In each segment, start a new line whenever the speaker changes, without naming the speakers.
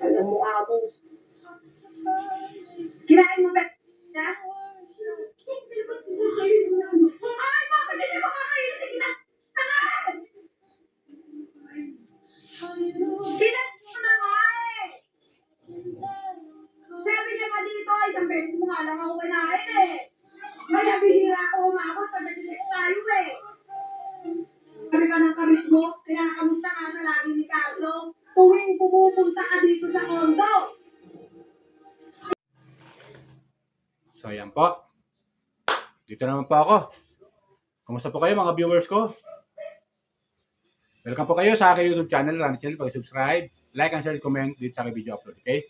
Alam mo ako. Kinain mo ba? Na? Hindi ba kumakain mo? Ay, bakit hindi mo kakain? Hindi kita. Tangan! Kinain mo na nga eh. Sabi niya pa dito, isang beses mo nga lang ako kinain eh. Kaya bihira ako umabot pag nagsisex tayo eh. Sabi ka ng kamit mo, kinakamusta ka sa lagi ni Carlo. Tuwing pumupunta ka dito sa condo.
So, ayan po. Dito naman po ako. Kumusta po kayo mga viewers ko? Welcome po kayo sa aking YouTube channel, Rani Channel. Pag-subscribe, like, and share, comment dito sa aking video upload. Okay?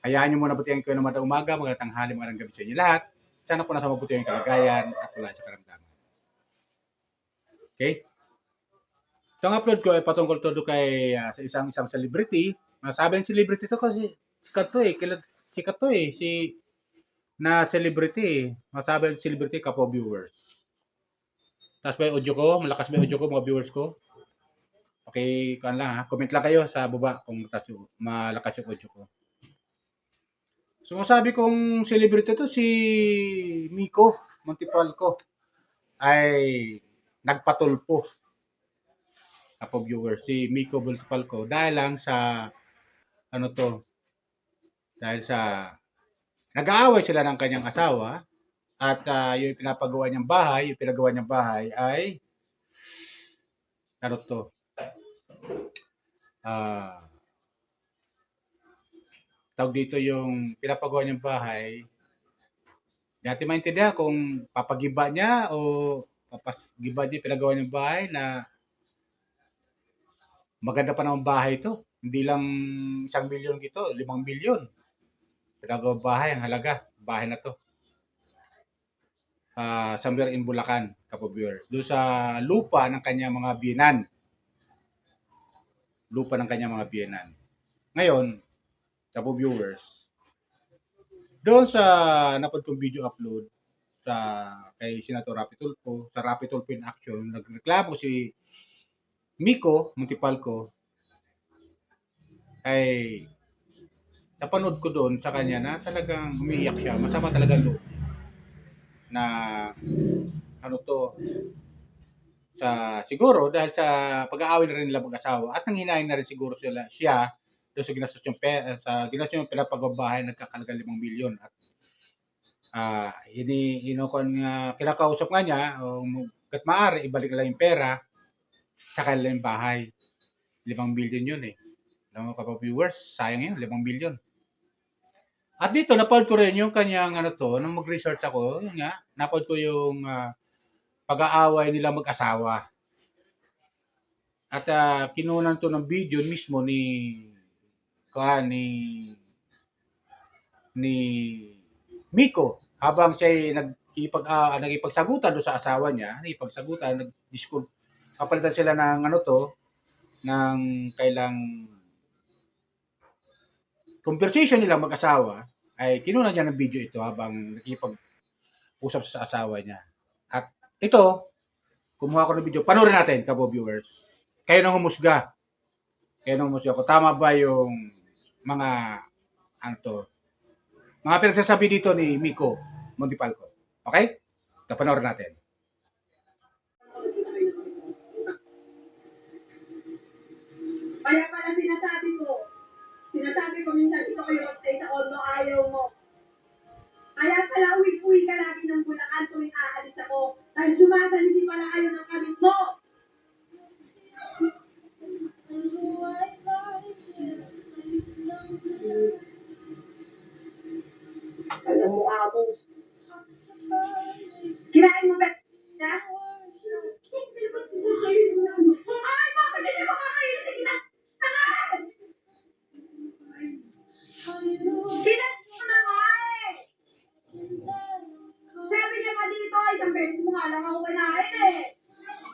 Hayaan nyo muna butihan ko ng magandang umaga, magandang tanghali, magandang gabi sa inyo lahat. Sana po nasa mabuti ang kalagayan at wala sa karamdaman. Okay? Itong upload ko ay patungkol todo kay sa isang celebrity. Masabi ng celebrity to kasi sikat to eh. Sikat to eh. Na celebrity. Masabi ng celebrity kapo viewers. Tapos ba yung audio ko? Malakas ba yung audio ko mga viewers ko? Okay, kan lang ha. Comment lang kayo sa baba kung malakas yung audio ko. So masabi kong celebrity to si Miko Montipalco ay nagpatulpo. Kapo viewers, si Miko Montipalco dahil lang sa dahil sa nag-aaway sila ng kanyang asawa at yung pinagawa niyang bahay ay tawag dito yung pinapagawa niyang bahay. Hindi natin maintindihan kung papagiba niya o papagiba niya pinagawa niyang bahay na maganda pa naman bahay ito. Hindi lang 1 milyon gito, 5 milyon. Pinagawa bahay, ang halaga, bahay na to. Somewhere in Bulacan, Kapobwer. Doon sa lupa ng kanyang mga biyenan. Ngayon, Kapoviewers, doon sa napod kong video upload kay Senator Rapi Tulfo, sa Rapi Tulfo in Action, nagreklamo si Miko Montipalco ay napanood ko doon sa kanya na talagang umiiyak siya. Masama talaga loob na siguro dahil sa pag-aaway na rin nila mag-asawa at nanghinayin na rin siguro siya doon sa ginastos yung pinapagabahay nagkakalaga 5 milyon at kinakausap nga niya kat maaari ibalik nila yung pera sa kanila yung bahay. 5 milyon yun eh. Alam mo viewers, sayang yun, 5 milyon. At dito, napanood ko rin yung kanyang nung mag-research ako, yun nga, napanood ko yung pag-aaway nila mag-asawa. At kinunan to ng video mismo ni Miko habang siya nagipagsagutan do sa asawa niya, kapalitan sila ng ng kailang conversation nila mag-asawa ay kinunan niya ng video ito habang nakipag-usap sa asawa niya. At ito, kumuha ko ng video, panoorin natin, kabo viewers. Kayo nang humusga. Kung tama ba yung mga mga pinagsasabi dito ni Miko Montipalco. Okay? Panoorin natin.
Kaya pala sinasabi ko minsan dito kayo mag-stay sa condo, ayaw mo. Kaya pala uwi-uwi ka lagi ng Bulacan tuwing aalis ako. Dahil sumasalisi pala kayo ng kamit mo. Alam mo ako. Kinain mo ba? Na? Hindi ba kumakain mo? Ay, bakit hindi mo kakain? Hindi kita. Tangan! Kinain mo na nga eh. Sabi niya pa dito, isang beses mo nga lang ako kinain eh.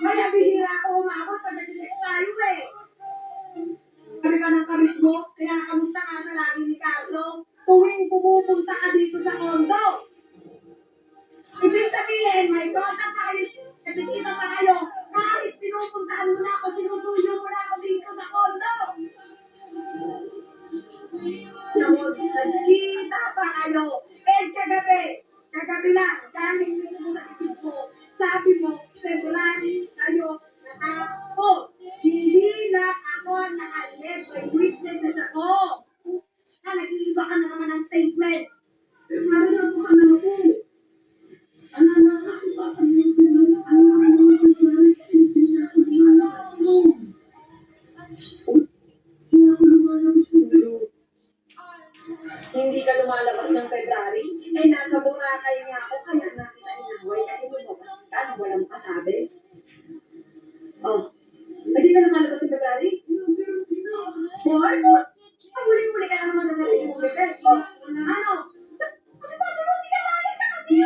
Kaya bihira ako umabot pag nagsisex tayo eh. Sabi ka ng kamit mo, kinakamusta ka sa lagi ni Carlo. Tuwing pumupunta ka dito sa condo. Ibig sabihin, may contact pa kayo, nakikita pa kayo. Kahit pinupuntaan mo na ako, sinusuyo mo na ako dito sa condo. Hindi ako lumalabas ng loob. Hindi ka lumalabas ng February? Eh, nasa Boracay nga ako, kaya nakita inaway kasi lumabas ka nang walang kasabi. Oh, hindi ka lumalabas ng February? Boy, boss! Ang huli-huli ka na naman sa sarili mong bebes. Oh, ano? Kasi patulungan ka, liar ka kasi!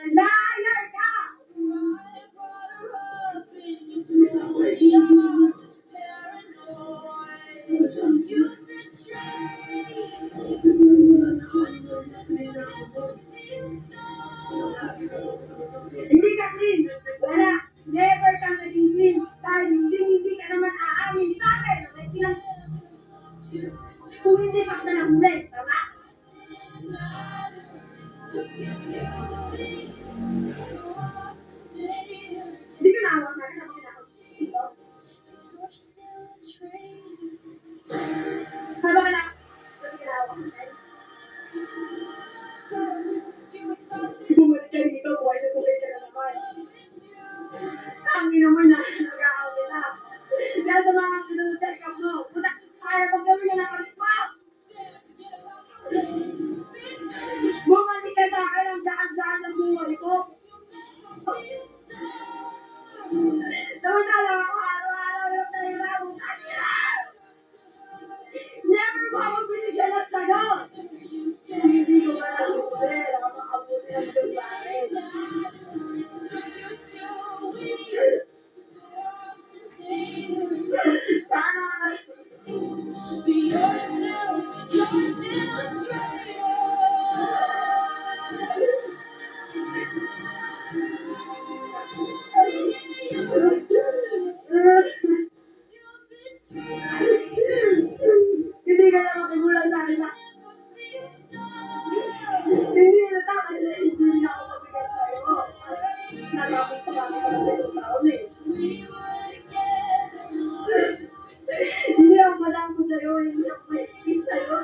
Liar ka! Hindi ka clean. Wala. Never ka naging clean. Dahil hindi ka naman aamin sa akin. na may Kung hindi pa kita nahuli. Tama? Hindi ka naawa sa akin. Ako kinakasal dito. Habang ka na. Hindi ka naawa sa akin. Bumalik ka dito. Buhay na buhay ka na naman. Ang naman na nag-aaw kita. Dahil sa mga pinag-check up mo. Puta, kaya pag gawin na lang kami mo. Bumalik ka sa akin ang daan-daan ng buhay ko. Samantala ako, araw-araw lang tayo labong kanila. Never mo ako binigyan ng sagot. Hindi ko ba nahuli. Nakapakabuti ang Diyos sa akin. Sana hindi ka na makibulan sa akin na hindi na tayo na hindi na ako mabigat sa'yo. Nasabot pa kami ka ng 7 taon eh. Hindi ako malambot sa'yo, hindi ako maikip sa'yo.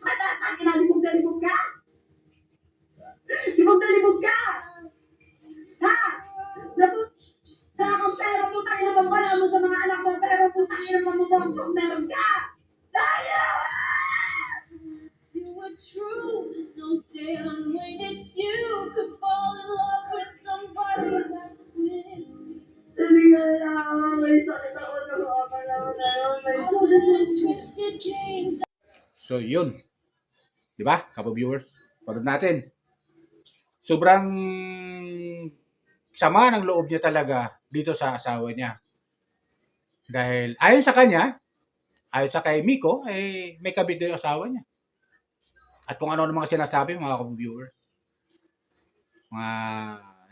At kinalibog na libog ka? Libog na libog ka? Ha? Labot sa akong pera, putang ina mo pala mo sa mga anak mo, pero putang ina mo mo meron ka. Tayo!
You were true, there's no damn way that you could fall in love with somebody like with me.
Hindi ka na may sakit ako sa mga panahon na yun. May
All the twisted games.
So, yun. Di ba, kapo-viewers? Panood natin. Sobrang sama ng loob niya talaga dito sa asawa niya. Dahil ayon sa kanya, ayon sa kay Miko, eh, may kabit daw yung asawa niya. At kung ano mga sinasabi, mga kapo-viewers, mga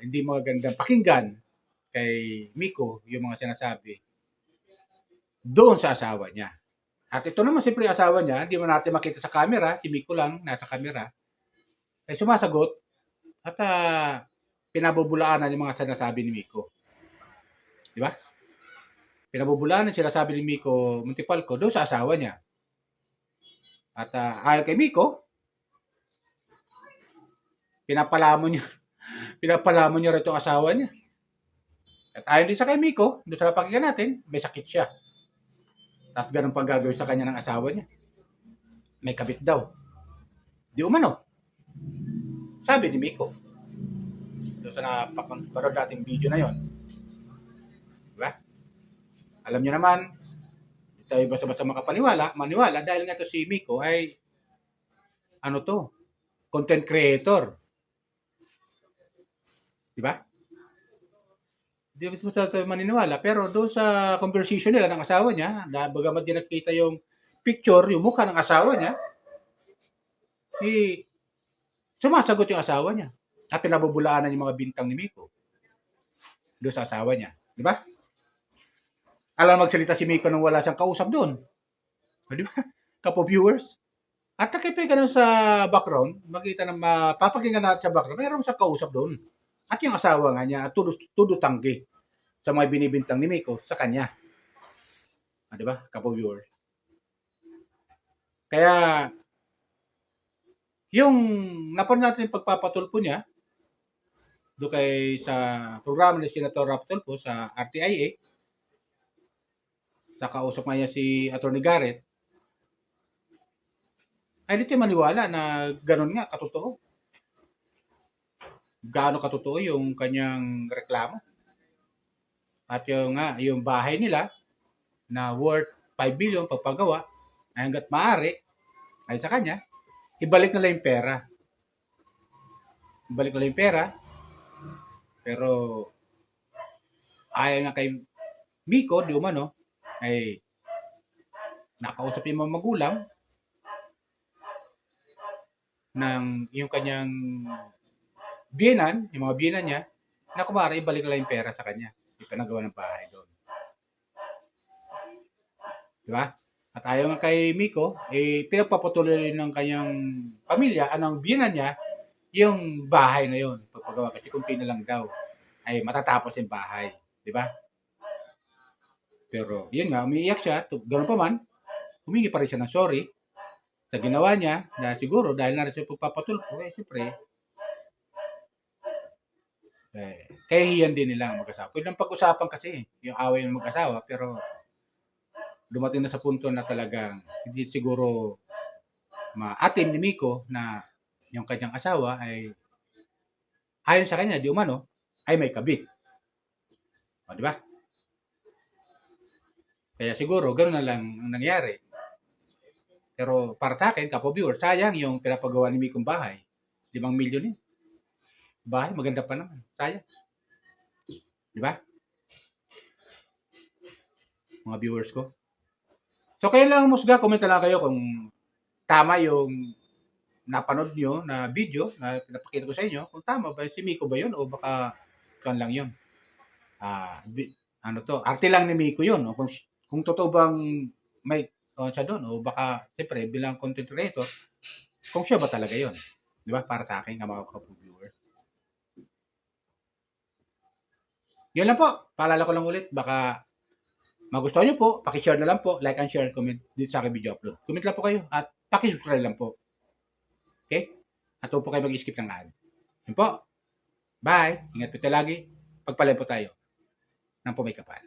hindi magandang pakinggan kay Miko, yung mga sinasabi doon sa asawa niya. At ito naman siyempre yung asawa niya, hindi mo natin makita sa camera, si Miko lang nasa camera, ay sumasagot at pinabubulaanan yung mga sinasabi ni Miko. Di ba? Pinabubulaanan sila sabi ni Miko Montipalco doon sa asawa niya. At ayon kay Miko, pinapalamon niya rin itong asawa niya. At ayon din sa kay Miko, doon sa pakinggan natin, may sakit siya. Tapos ganun pang gagawin sa kanya ng asawa niya. May kabit daw. Di umano. Sabi ni Miko. Doon sa napapanood natin video na yon. Diba? Alam niyo naman, hindi tayo basta-basta maniwala dahil nga to si Miko ay ano to? Content creator. Diba? Hindi basta tayo maniniwala. Pero doon sa conversation nila ng asawa niya, bagamat din nakita yung picture, yung mukha ng asawa niya, sumasagot yung asawa niya. At pinabubulaanan yung mga bintang ni Miko doon sa asawa niya. Di ba? Alam magsalita si Miko nung wala siyang kausap doon. Di ba? Kapo viewers. At nakipay ka sa background, makita na mapapakinggan natin sa background, mayroon siyang kausap doon. At yung asawa nga niya, tudo tanggi sa mga binibintang ni Miko sa kanya. Di ba? Kapo viewers. Kaya, Yung napanood natin yung pagpapatulpo niya do kay sa programa ni Senator Rap Tulfo sa RTIA, sa kausap nga niya si Atty. Garrett, ay di tayo maniwala na ganun nga katotoo. Gaano katotoo yung kanyang reklamo. At yung nga, yung bahay nila na worth 5 billion pagpagawa, ay hanggat maaari, ay sa kanya, ibalik nila yung pera. Ibalik nila yung pera, pero ayaw nga kay Miko, di umano, ay nakausap yung mga magulang ng yung kanyang biyenan, yung mga biyenan niya, na kumara ibalik nila yung pera sa kanya. Ipanagawa ng bahay doon. Di ba? At ayaw nga kay Miko, pinagpapatuloy ng kanyang pamilya, anong biyenan niya, yung bahay na yun, pagpagawa. Kasi kunti na lang daw, ay matatapos yung bahay. Di ba? Pero, yun nga, umiiyak siya. Ganun pa man, humingi pa rin siya ng sorry sa ginawa niya, na siguro, dahil na rin siya pagpapatulpo, siyempre, kahihiyan din nila ang mag-asawa. Pwede nang pag-usapan kasi, yung away ng mag-asawa, pero dumating na sa punto na talagang hindi siguro maatim ni Miko na yung kanyang asawa ay ayon sa kanya, di umano, ay may kabit. O, di ba? Kaya siguro, gano'n na lang ang nangyari. Pero para sa akin, Kapo Viewer, sayang yung pinapagawa ni Mikong bahay. 5 milyon eh. Bahay, maganda pa naman. Sayang. Di ba? Mga viewers ko. So, kayo lang musga, comment na lang kayo kung tama yung napanood nyo na video na pinapakita ko sa inyo. Kung tama ba, si Miko ba yun o baka kan lang yun. Ano to, arte lang ni Miko yun. O kung totoo bang may siya doon o baka, siyempre, bilang content creator, kung siya ba talaga yun. Di ba? Para sa akin, mga Kapo Viewer. Yun lang po. Paalala ko lang ulit, baka magustuhan nyo po, pakishare na lang po, like and share, comment dito sa aking video upload. Comment lang po kayo at pakisubscribe lang po. Okay? At huwag po kayo mag-skip ng ad. Yun po. Bye. Ingat po tayo lagi. Pagpalain po tayo ng pumay kapal.